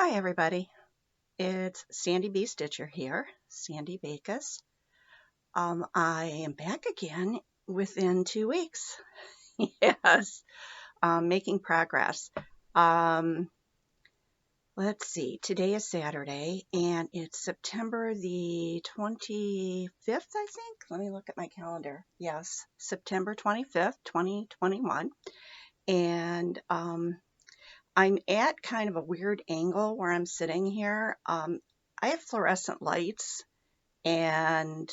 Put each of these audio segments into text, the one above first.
Hi everybody, it's sandybstitcher here, Sandy Bacus. I am back again within 2 weeks. Yes, making progress. Um, let's see, today is Saturday and it's September the 25th, I think. Let me look at my calendar. Yes, September 25th, 2021. And I'm at kind of a weird angle where I'm sitting here. I have fluorescent lights and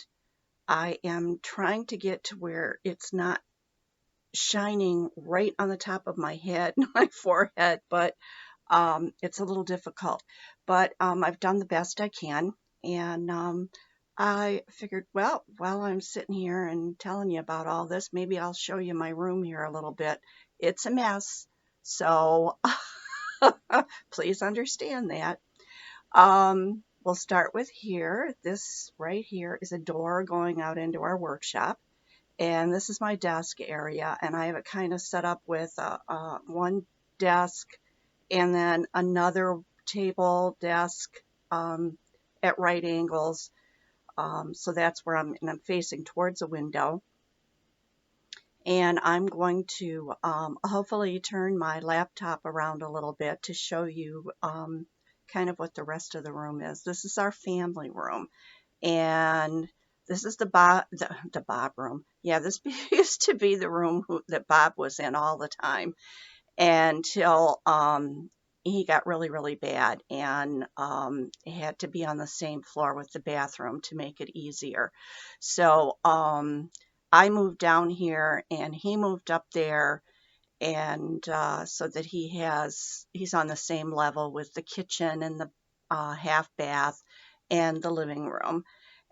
I am trying to get to where it's not shining right on the top of my head, my forehead, but it's a little difficult. But I've done the best I can. And I figured, well, while I'm sitting here and telling you about all this, maybe I'll show you my room here a little bit. It's a mess. So please understand that. We'll start with here. This right here is a door going out into our workshop. And this is my desk area. And I have it kind of set up with one desk and then another table, desk at right angles. So that's where and I'm facing towards a window. And I'm going to hopefully turn my laptop around a little bit to show you kind of what the rest of the room is. This is our family room, and this is the Bob room. Yeah, this used to be the room that Bob was in all the time until he got really, really bad, and it had to be on the same floor with the bathroom to make it easier. So I moved down here, and he moved up there, and so that he's on the same level with the kitchen and the half bath and the living room.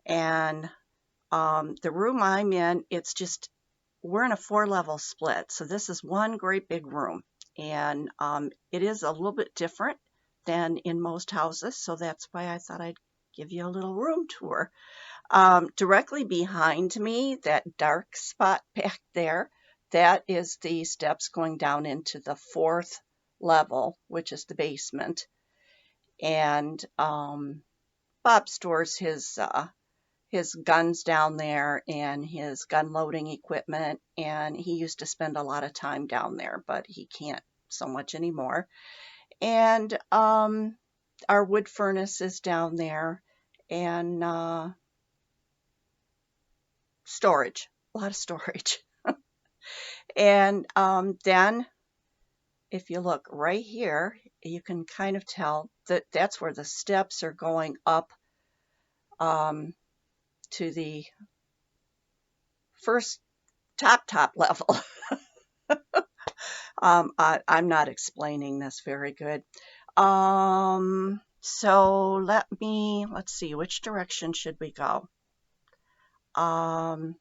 And the room I'm in, we're in a 4-level split. So this is one great big room. And it is a little bit different than in most houses. So that's why I thought I'd give you a little room tour. Directly behind me, that dark spot back there, that is the steps going down into the 4th level, which is the basement. And Bob stores his guns down there and his gun loading equipment, and he used to spend a lot of time down there, but he can't so much anymore. And our wood furnace is down there, and storage, a lot of storage. And then if you look right here, you can kind of tell that that's where the steps are going up to the first top level. I'm not explaining this very good. So let's see, which direction should we go? I'm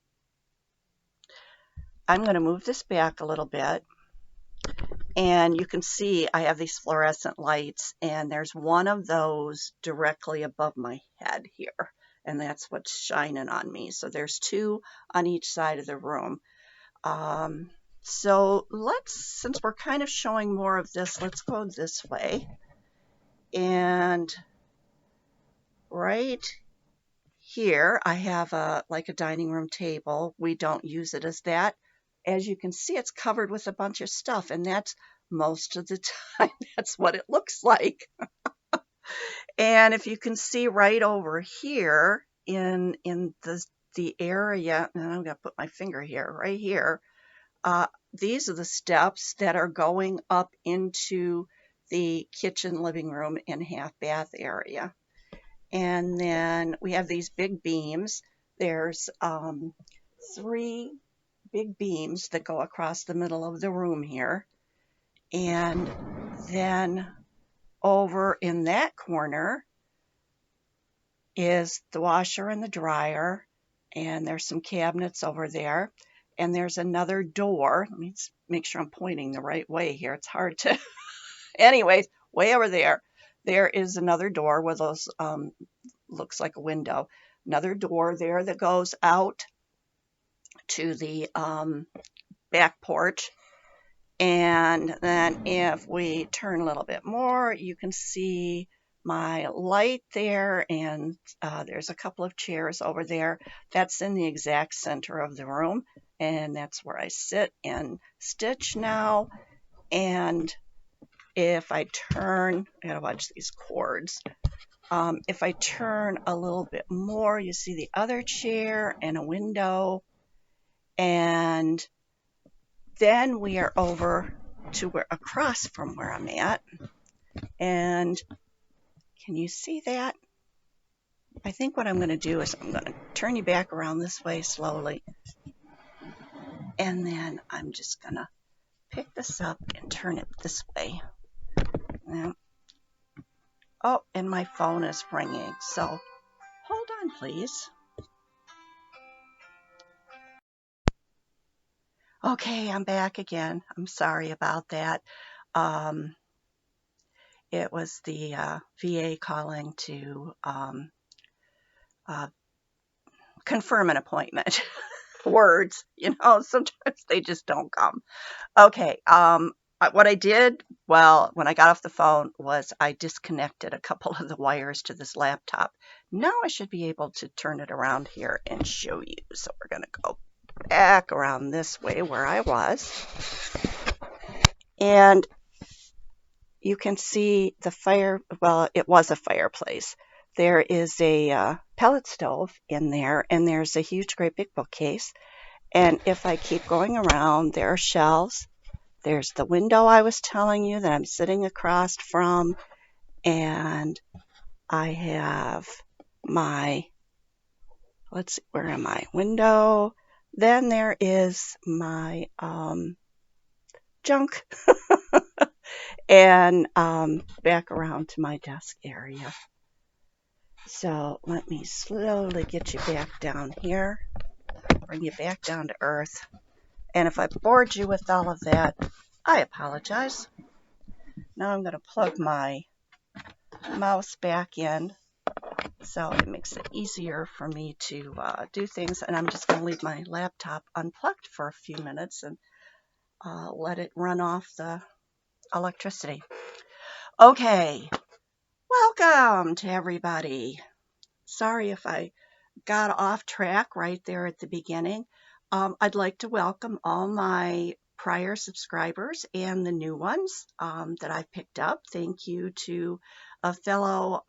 going to move this back a little bit. And you can see I have these fluorescent lights, and there's one of those directly above my head here. And that's what's shining on me. So there's 2 on each side of the room. So since we're kind of showing more of this, let's go this way. And right here, I have like a dining room table. We don't use it as that. As you can see, it's covered with a bunch of stuff, and that's most of the time, that's what it looks like. And if you can see right over here in the area, and I'm going to put my finger here, right here, these are the steps that are going up into the kitchen, living room, and half bath area. And then we have these big beams. There's 3 big beams that go across the middle of the room here. And then over in that corner is the washer and the dryer, and there's some cabinets over there, and there's another door. Let me make sure I'm pointing the right way here. It's hard to anyways, way over there is another door with those looks like a window, another door there that goes out to the back porch. And then if we turn a little bit more, you can see my light there, and there's a couple of chairs over there. That's in the exact center of the room, and that's where I sit and stitch now. And if I turn, I gotta watch these cords. If I turn a little bit more, you see the other chair and a window, and then we are over to where across from where I'm at. And can you see that? I think what I'm going to do is I'm going to turn you back around this way slowly. And then I'm just going to pick this up and turn it this way. Oh, and my phone is ringing. So hold on, please. Okay, I'm back again. I'm sorry about that. It was the VA calling to confirm an appointment. Words, sometimes they just don't come. Okay, what I did, well, when I got off the phone was I disconnected a couple of the wires to this laptop. Now I should be able to turn it around here and show you. So we're going to go back around this way where I was. And you can see the fire, well, it was a fireplace. There is a pellet stove in there, and there's a huge, great big bookcase. And if I keep going around, there are shelves. There's the window I was telling you that I'm sitting across from, and I have my, let's see, where am I? Window. Then there is my junk. And back around to my desk area. So let me slowly get you back down here, bring you back down to earth. And if I bored you with all of that, I apologize. Now I'm going to plug my mouse back in so it makes it easier for me to do things. And I'm just going to leave my laptop unplugged for a few minutes and let it run off the electricity. Okay, welcome to everybody. Sorry if I got off track right there at the beginning. I'd like to welcome all my prior subscribers and the new ones that I picked up. Thank you to a fellow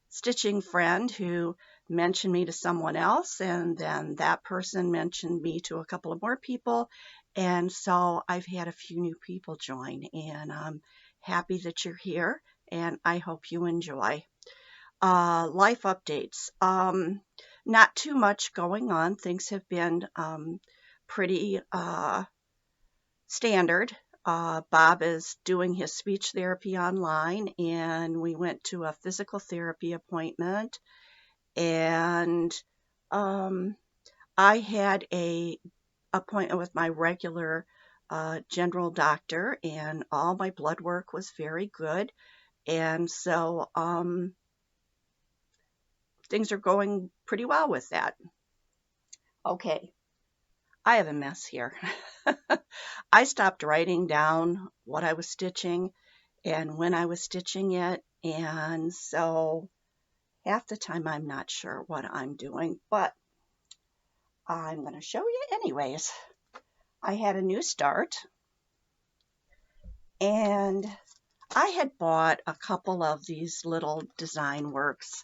stitching friend who mentioned me to someone else, and then that person mentioned me to a couple of more people, and so I've had a few new people join, and I'm happy that you're here, and I hope you enjoy. Life updates. Not too much going on. Things have been pretty standard. Bob is doing his speech therapy online, and we went to a physical therapy appointment, and I had a appointment with my regular general doctor, and all my blood work was very good, and so things are going pretty well with that. Okay, I have a mess here. I stopped writing down what I was stitching and when I was stitching it, and so half the time I'm not sure what I'm doing, but I'm going to show you anyways. I had a new start, and I had bought a couple of these little Design Works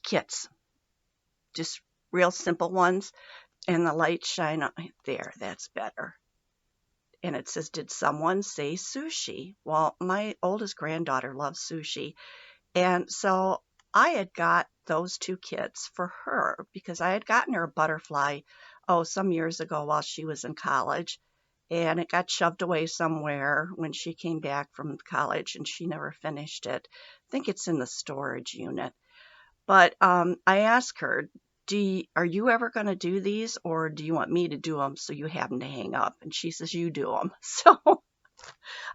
kits, just real simple ones, and the light shine on there. That's better. And it says, did someone say sushi? Well, my oldest granddaughter loves sushi, and so I had got those two kits for her because I had gotten her a butterfly some years ago while she was in college, and it got shoved away somewhere when she came back from college, and she never finished it. I think it's in the storage unit. But I asked her, are you ever going to do these, or do you want me to do them so you have them to hang up? And she says, you do them. So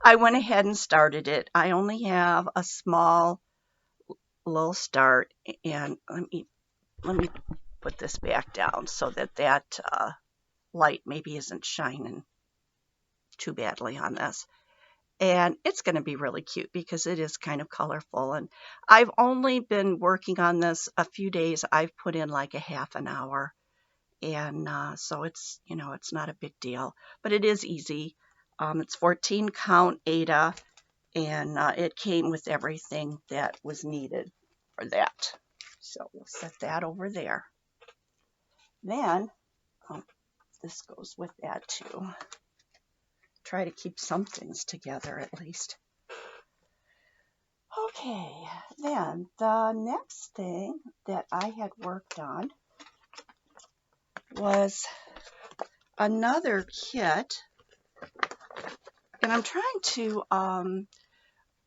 I went ahead and started it. I only have a small little start, and let me put this back down so that light maybe isn't shining too badly on this. And it's going to be really cute because it is kind of colorful. And I've only been working on this a few days. I've put in like a half an hour. And so it's, you know, it's not a big deal. But it is easy. It's 14 count Ada. And it came with everything that was needed for that. So we'll set that over there. Then, this goes with that too. Try to keep some things together at least. Okay, then the next thing that I had worked on was another kit. And I'm trying to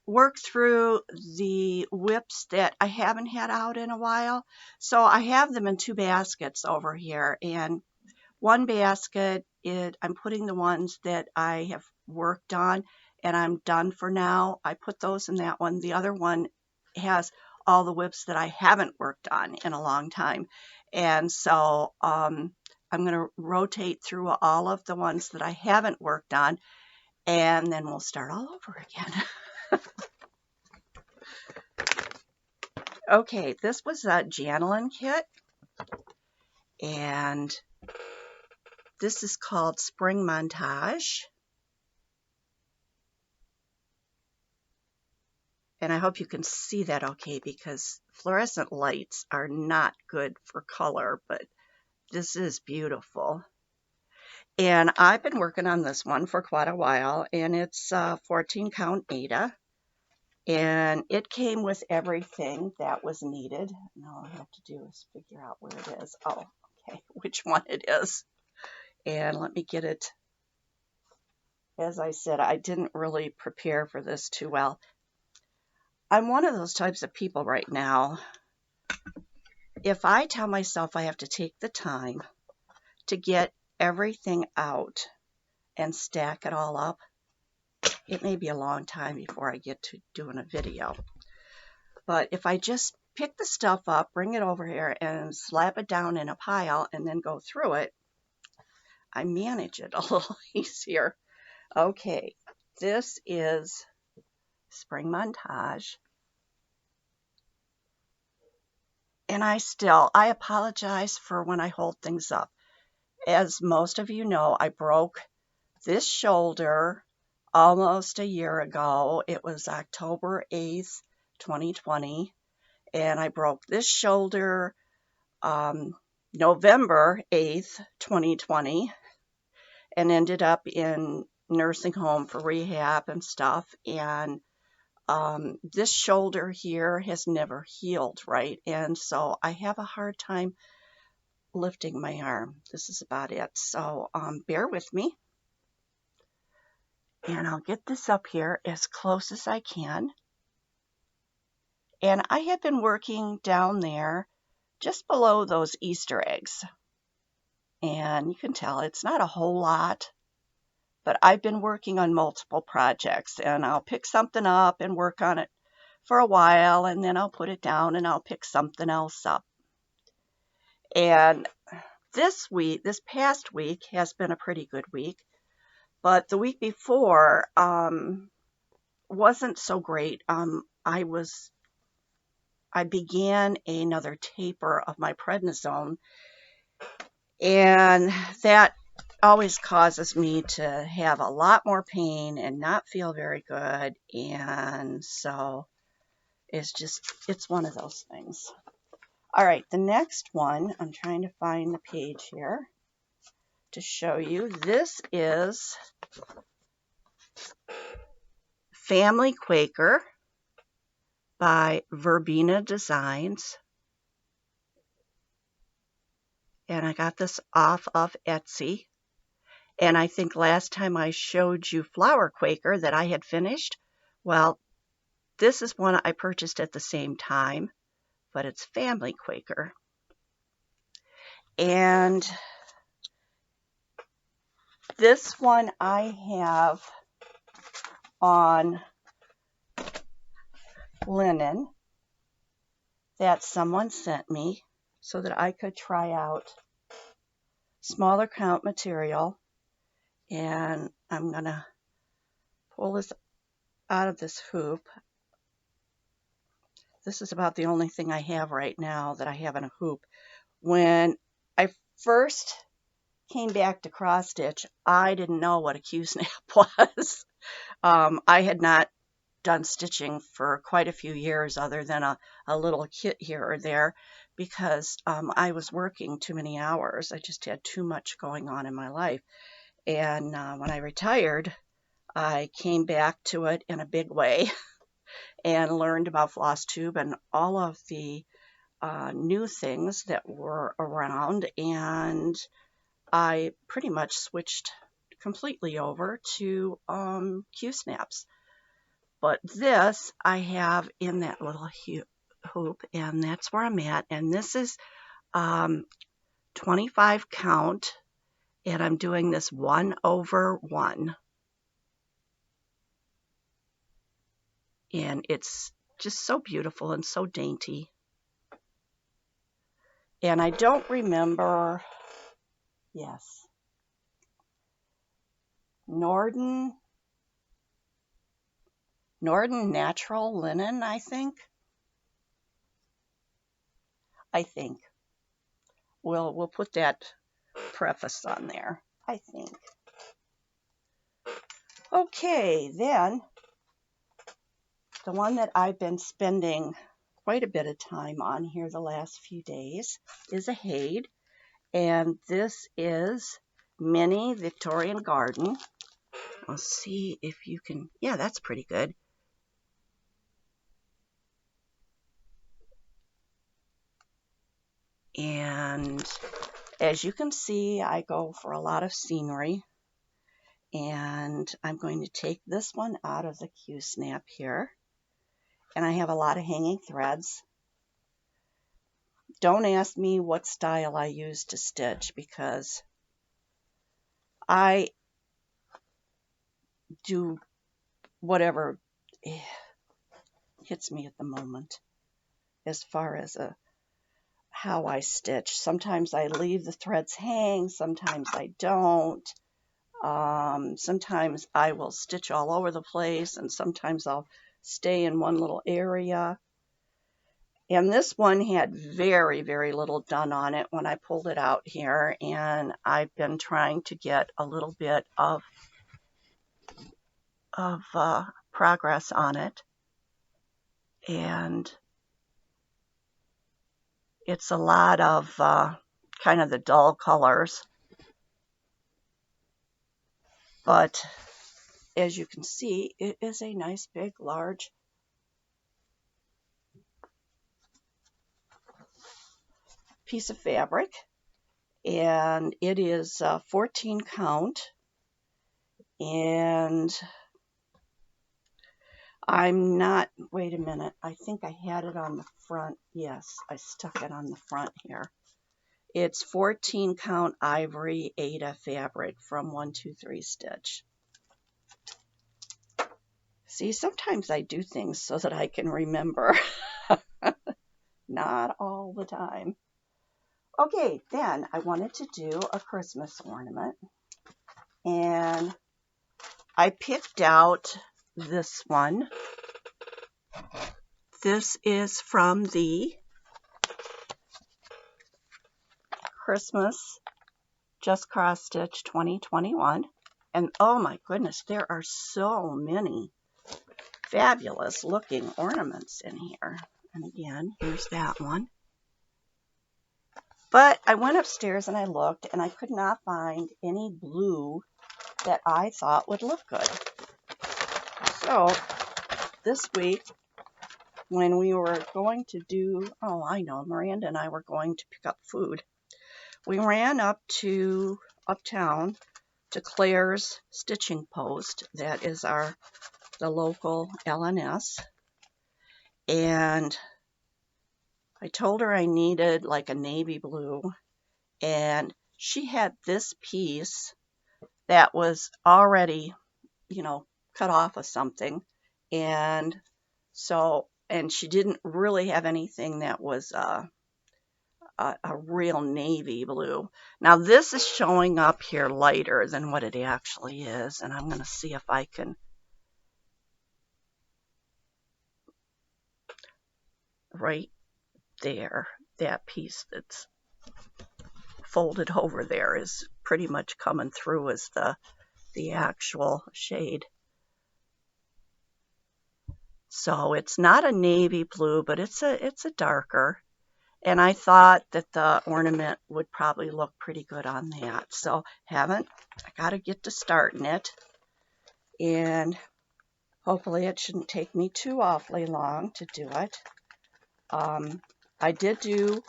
work through the whips that I haven't had out in a while. So I have them in 2 baskets over here. And one basket, I'm putting the ones that I have worked on and I'm done for now. I put those in that one. The other one has all the whips that I haven't worked on in a long time. And so I'm going to rotate through all of the ones that I haven't worked on, and then we'll start all over again. Okay, this was a Janelin kit, and this is called Spring Montage. And I hope you can see that okay, because fluorescent lights are not good for color, but this is beautiful. And I've been working on this one for quite a while, and it's 14 count Ada. And it came with everything that was needed. Now all I have to do is figure out where it is. Oh, okay, which one it is. And let me get it. As I said, I didn't really prepare for this too well. I'm one of those types of people right now. If I tell myself I have to take the time to get everything out and stack it all up, it may be a long time before I get to doing a video. But if I just pick the stuff up, bring it over here, and slap it down in a pile and then go through it, I manage it a little easier. Okay, this is Spring Montage. And I apologize for when I hold things up. As most of you know, I broke this shoulder almost a year ago. It was October 8th, 2020. And I broke this shoulder November 8th, 2020. And ended up in nursing home for rehab and stuff. And this shoulder here has never healed right, and so I have a hard time lifting my arm. This is about it. So bear with me, and I'll get this up here as close as I can. And I have been working down there just below those Easter eggs, and you can tell it's not a whole lot. But I've been working on multiple projects, and I'll pick something up and work on it for a while, and then I'll put it down and I'll pick something else up. And this past week has been a pretty good week, but the week before wasn't so great. I began another taper of my prednisone, and that always causes me to have a lot more pain and not feel very good. And so it's one of those things. All right, the next one, I'm trying to find the page here to show you. This is Family Quaker by Verbena Designs. And I got this off of Etsy. And I think last time I showed you Flower Quaker that I had finished. Well, this is one I purchased at the same time, but it's Family Quaker. And this one I have on linen that someone sent me so that I could try out smaller count material. And I'm going to pull this out of this hoop. This is about the only thing I have right now that I have in a hoop. When I first came back to cross stitch, I didn't know what a Q-snap was. I had not done stitching for quite a few years other than a little kit here or there because I was working too many hours. I just had too much going on in my life. And when I retired, I came back to it in a big way and learned about Flosstube and all of the new things that were around, and I pretty much switched completely over to Q-snaps. But this I have in that little hoop, and that's where I'm at. And this is 25 count, and I'm doing this 1/1. And it's just so beautiful and so dainty. And I don't remember, yes, Norden Natural Linen, I think. We'll put that preface on there, I think. Okay, then the one that I've been spending quite a bit of time on here the last few days is a Hade, and this is Mini Victorian Garden. Let's see if you can, yeah, that's pretty good. And as you can see, I go for a lot of scenery, and I'm going to take this one out of the Q-snap here, and I have a lot of hanging threads. Don't ask me what style I use to stitch because I do whatever hits me at the moment as far as how I stitch. Sometimes I leave the threads hang, sometimes I don't. Sometimes I will stitch all over the place, and sometimes I'll stay in one little area. And this one had very, very little done on it when I pulled it out here, and I've been trying to get a little bit of progress on it. And it's a lot of kind of the dull colors. But as you can see, it is a nice, big, large piece of fabric. And it is 14 count. And I'm not, wait a minute, I think I had it on the front. Yes, I stuck it on the front here. It's 14 count ivory Aida fabric from 123 Stitch. See, sometimes I do things so that I can remember. Not all the time. Okay, then I wanted to do a Christmas ornament, and I picked out this one. This is from the Christmas Just Cross Stitch 2021. And oh my goodness, there are so many fabulous looking ornaments in here. And again, here's that one. But I went upstairs and I looked, and I could not find any blue that I thought would look good. So this week, when we were going to do, oh, I know, Miranda and I were going to pick up food, we ran up to uptown to Claire's Stitching Post. That is the local LNS. And I told her I needed like a navy blue, and she had this piece that was already, cut off of something. And so, and she didn't really have anything that was a real navy blue. Now this is showing up here lighter than what it actually is, and I'm going to see if I can right there, that piece that's folded over there is pretty much coming through as the actual shade. So it's not a navy blue, but it's a darker. And I thought that the ornament would probably look pretty good on that. So I got to get to starting it. And hopefully it shouldn't take me too awfully long to do it. I did do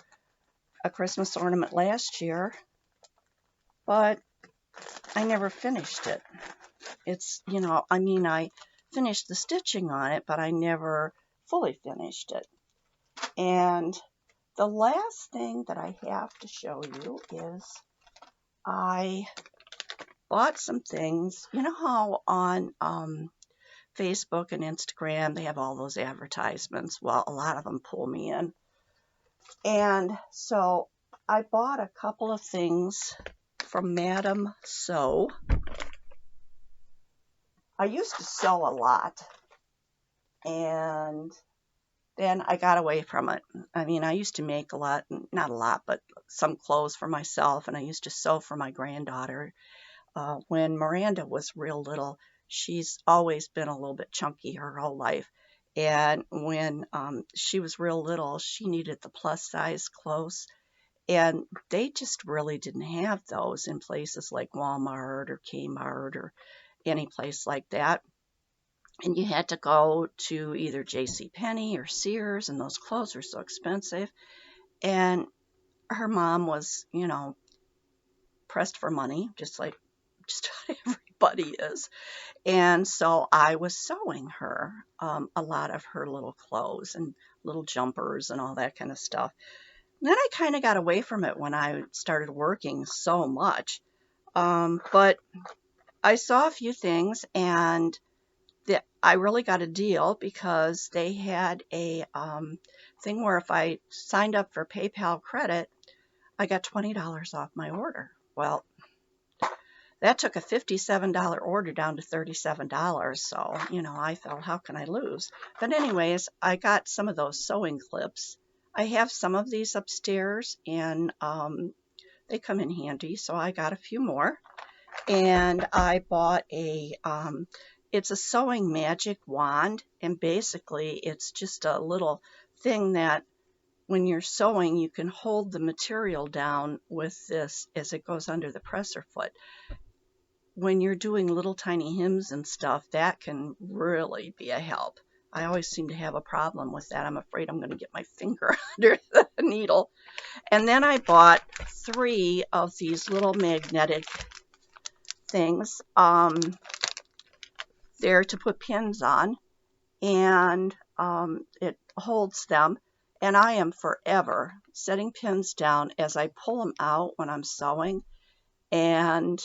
a Christmas ornament last year, but I never finished it. It's, I finished the stitching on it, but I never fully finished it. And the last thing that I have to show you is I bought some things. You know how on Facebook and Instagram they have all those advertisements? Well, a lot of them pull me in. And so I bought a couple of things from Madam Sew. I used to sew a lot, and then I got away from it. I mean, I used to make a lot, not a lot, but some clothes for myself, and I used to sew for my granddaughter. When Miranda was real little, she's always been a little bit chunky her whole life. And when she was real little, she needed the plus size clothes. And they just really didn't have those in places like Walmart or Kmart or any place like that. And you had to go to either JCPenney or Sears, and those clothes were so expensive. And her mom was, pressed for money, just like just everybody is. And so I was sewing her a lot of her little clothes and little jumpers and all that kind of stuff. And then I kind of got away from it when I started working so much. But I saw a few things, and I really got a deal because they had a thing where if I signed up for PayPal credit, I got $20 off my order. Well, that took a $57 order down to $37. So, I felt, how can I lose? But anyways, I got some of those sewing clips. I have some of these upstairs, and they come in handy. So I got a few more. And I bought it's a sewing magic wand. And basically, it's just a little thing that when you're sewing, you can hold the material down with this as it goes under the presser foot. When you're doing little tiny hems and stuff, that can really be a help. I always seem to have a problem with that. I'm afraid I'm going to get my finger under the needle. And then I bought 3 of these little magnetic things. They're to put pins on, and it holds them. And I am forever setting pins down as I pull them out when I'm sewing, and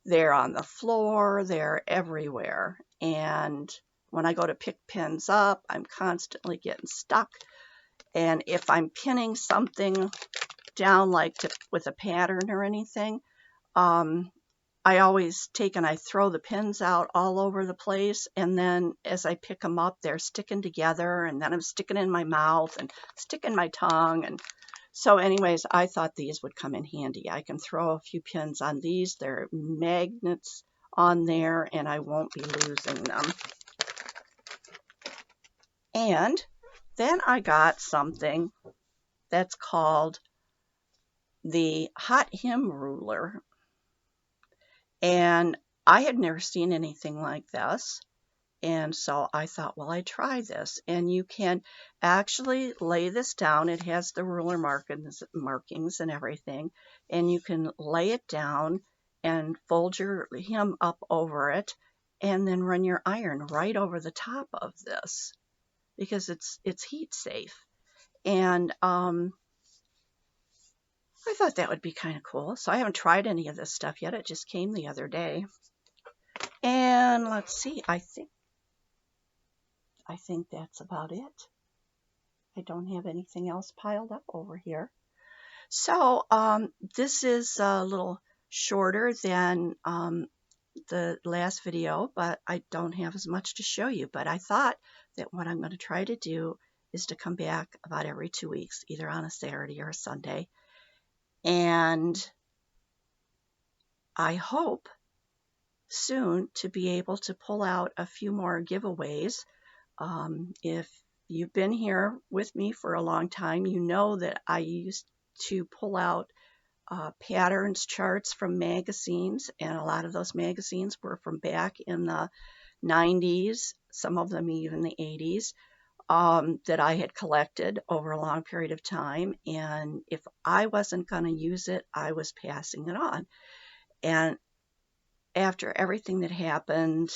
they're on the floor, they're everywhere. And when I go to pick pins up, I'm constantly getting stuck. And if I'm pinning something down with a pattern or anything, I always take and I throw the pins out all over the place, and then as I pick them up, they're sticking together, and then I'm sticking in my mouth and sticking my tongue. And so anyways, I thought these would come in handy. I can throw a few pins on these. They're magnets on there, and I won't be losing them. And then I got something that's called the Hot Hem Ruler. And I had never seen anything like this. And so I thought, well, I'd try this. And you can actually lay this down. It has the ruler markings and everything. And you can lay it down and fold your hem up over it, and then run your iron right over the top of this because it's heat safe. And I thought that would be kind of cool. So I haven't tried any of this stuff yet. It just came the other day. And let's see, I think that's about it. I don't have anything else piled up over here. So this is a little shorter than the last video, but I don't have as much to show you. But I thought that what I'm going to try to do is to come back about every 2 weeks, either on a Saturday or a Sunday. And I hope soon to be able to pull out a few more giveaways. If you've been here with me for a long time, you know that I used to pull out patterns, charts from magazines, and a lot of those magazines were from back in the 90s, some of them even the 80s, that I had collected over a long period of time. And if I wasn't going to use it, I was passing it on. And after everything that happened,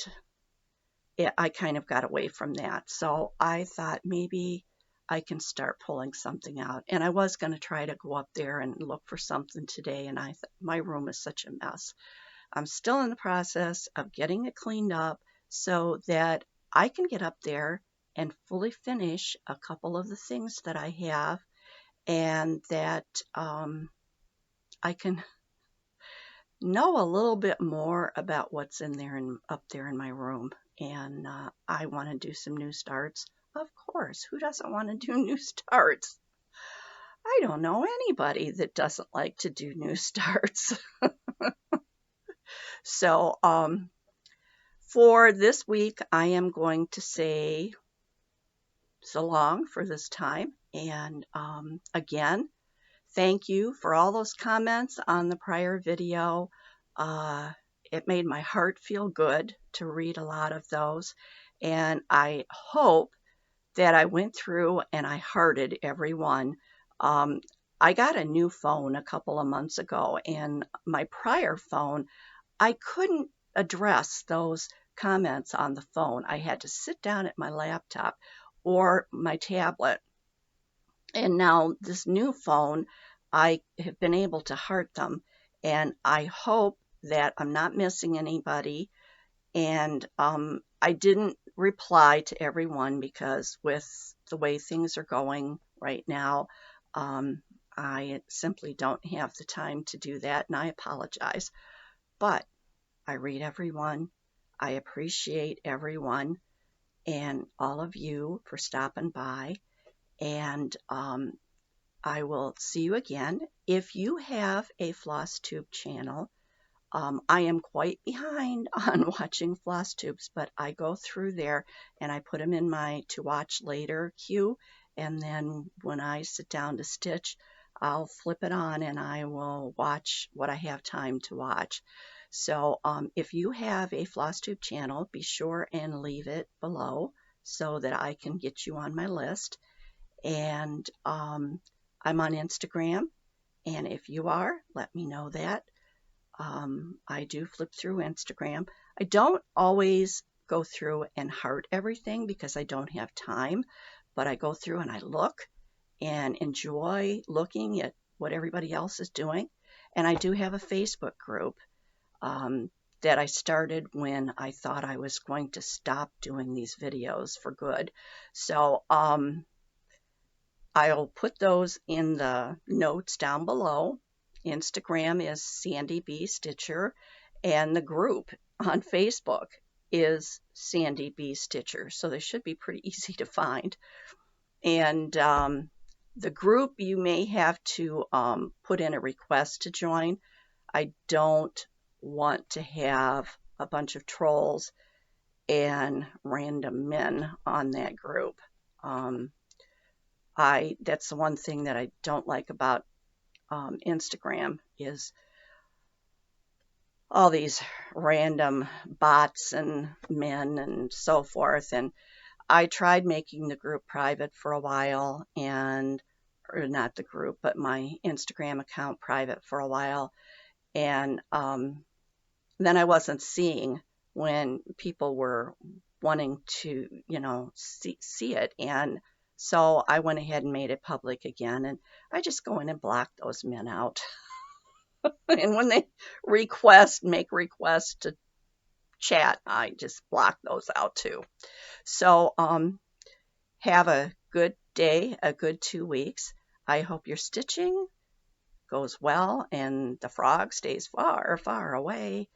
I kind of got away from that. So I thought maybe I can start pulling something out. And I was going to try to go up there and look for something today. And my room is such a mess. I'm still in the process of getting it cleaned up so that I can get up there and fully finish a couple of the things that I have, and that I can know a little bit more about what's in there and up there in my room. And I want to do some new starts. Of course, who doesn't want to do new starts? I don't know anybody that doesn't like to do new starts. So for this week, I am going to say so long for this time. And again, thank you for all those comments on the prior video. It made my heart feel good to read a lot of those. And I hope that I went through and I hearted every one. I got a new phone a couple of months ago, and my prior phone, I couldn't address those comments on the phone. I had to sit down at my laptop or my tablet. And now this new phone, I have been able to heart them. And I hope that I'm not missing anybody. And I didn't reply to everyone because with the way things are going right now, I simply don't have the time to do that, and I apologize. But I read everyone. I appreciate everyone and all of you for stopping by. And I will see you again. If you have a Flosstube channel, I am quite behind on watching Flosstubes, but I go through there and I put them in my to watch later queue. And then when I sit down to stitch, I'll flip it on and I will watch what I have time to watch. So if you have a Flosstube channel, be sure and leave it below so that I can get you on my list. And I'm on Instagram, and if you are, let me know that. I do flip through Instagram. I don't always go through and heart everything because I don't have time, but I go through and I look and enjoy looking at what everybody else is doing. And I do have a Facebook group that I started when I thought I was going to stop doing these videos for good. So I'll put those in the notes down below. Instagram is sandybstitcher, and the group on Facebook is sandybstitcher, so they should be pretty easy to find. And the group, you may have to put in a request to join. I don't want to have a bunch of trolls and random men on that group. That's the one thing that I don't like about Instagram is all these random bots and men and so forth. And I tried making the group private for a while, or not the group, but my Instagram account private for a while. And then I wasn't seeing when people were wanting to, see it. And so I went ahead and made it public again, and I just go in and block those men out. And when they make requests to chat, I just block those out too. So have a good day, a good 2 weeks. I hope your stitching goes well and the frog stays far, far away.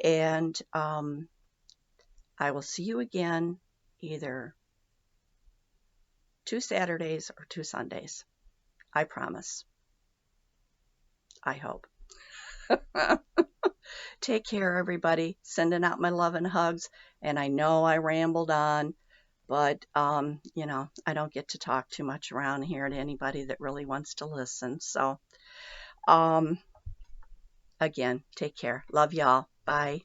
And I will see you again either 2 Saturdays or 2 Sundays. I promise. I hope. Take care, everybody. Sending out my love and hugs. And I know I rambled on, but, you know, I don't get to talk too much around here to anybody that really wants to listen. So, again, take care. Love y'all. Bye.